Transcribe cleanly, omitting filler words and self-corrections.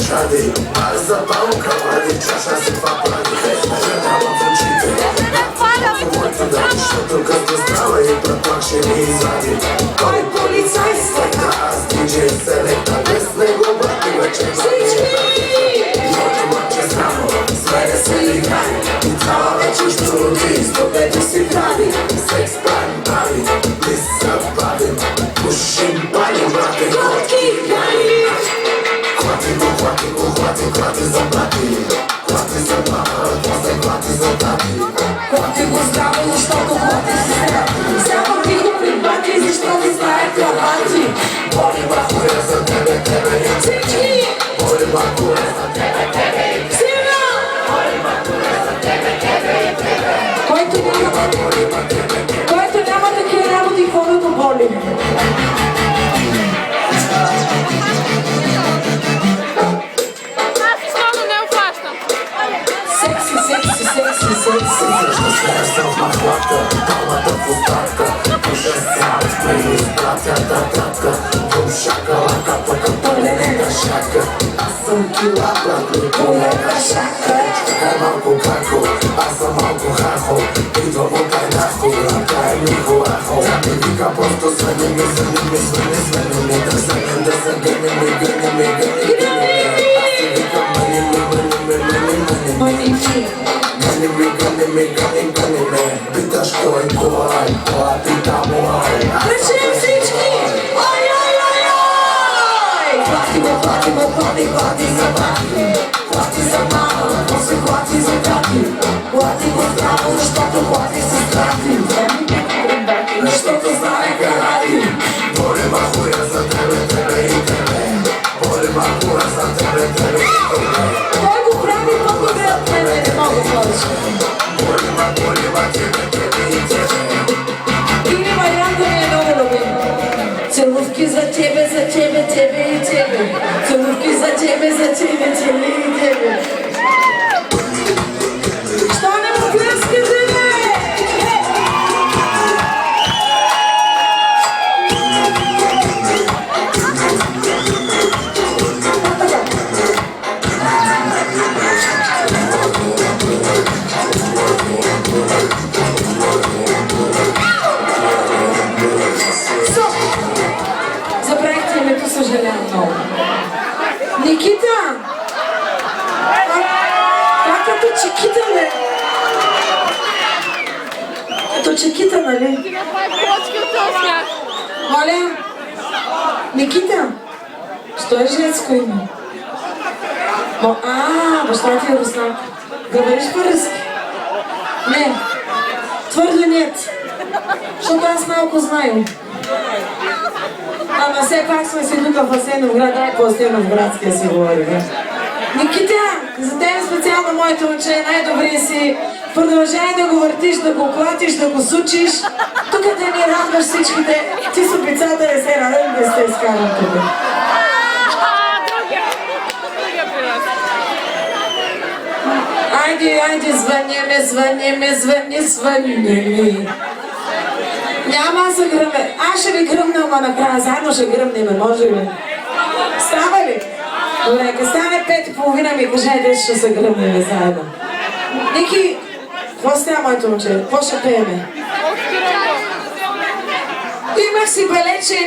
Czady, a zapałka pali, czasza sypa pali. Żenała włączyty, słońce dać, tylko dostała i propak się nie zwadzi. Oj, policajstwo, teraz DJ selekta, beznego batu leczenia. Nocy macie samo, zmiany swojej grani. I cała lecisz do ludzi, zdobędzie sygnali. Seks pan bawi, list zabawy. Puszczym panią, braty, kotki gali. Kłaty za blaki, kłaty za małe, kłaty za taki. Kłaty go zdrawy, już to kłaty się strafi. Samo pichu prybaki, zisz to nie znaje krawaci. Boli bachuje za tebe i cyczki. Boli bachuje za tebe i syna. Boli bachuje za tebe i tebe. Който няма такива работи, хора го боли. Zresztą ma chłopkę, mama to fustatka. Muszę znać, wyjść bracia, tatka. Bum szakalaka, taka polega siaka. A są kilapa, polega siaka. Czekaj małku kaku, a za małku hachu. Idą oddaj na chuj, lataj mi chuachu. Zamywika prosto, zweny tak pytasz koj, pyta muaj. Lecimy wszystkie! Oj! Kłaty za baki. Kłaty za mało, posy kłaty za taki. Kłaty go zdrawo, już to kłaty się strafi. Już to znane karati. Boli machuje za tebe i tebe. Boli machuje za tebe i tebe. Tego prawie pogodę od tebe nie mogę chodzić. Boli ma tebe i tebe. Ile Majranko mnie nowy lubię. Celówki za ciebie i ciebie. Celówki za ciebie i ciebie. Что не по-гръцки живе? Забравихте името, съжалявам много. Никита! Като Чикита, бе! Като Чикита, нали? Ти направи плочки от този смях. Моля? Никита! Що е женско име? Баща ти е руснак. Говориш по-ръски? Не. Твърдо нет. Защото аз малко знаю. Ама все пак сме си тук в Асеновград, дай по Асеновградския си говори. Никита, за тебе специално моето момче, най-добрия си. Продължай да го въртиш, да го клатиш, да го сучиш. Тук да ни радваш всичките. Ти с опицата не се радвам да сте изкарам тук. Другия прилаз. Айде, звъни ми. Няма да се гръмне. Аз ще ви гръмна, ама накрая заедно ще гръмнем, може ли? Става ли? Добре, като стане 5:30 ми кажете, ще се гръмнем заедно. Ники, какво става, моето момче? Какво ще пееме? Имах си балече.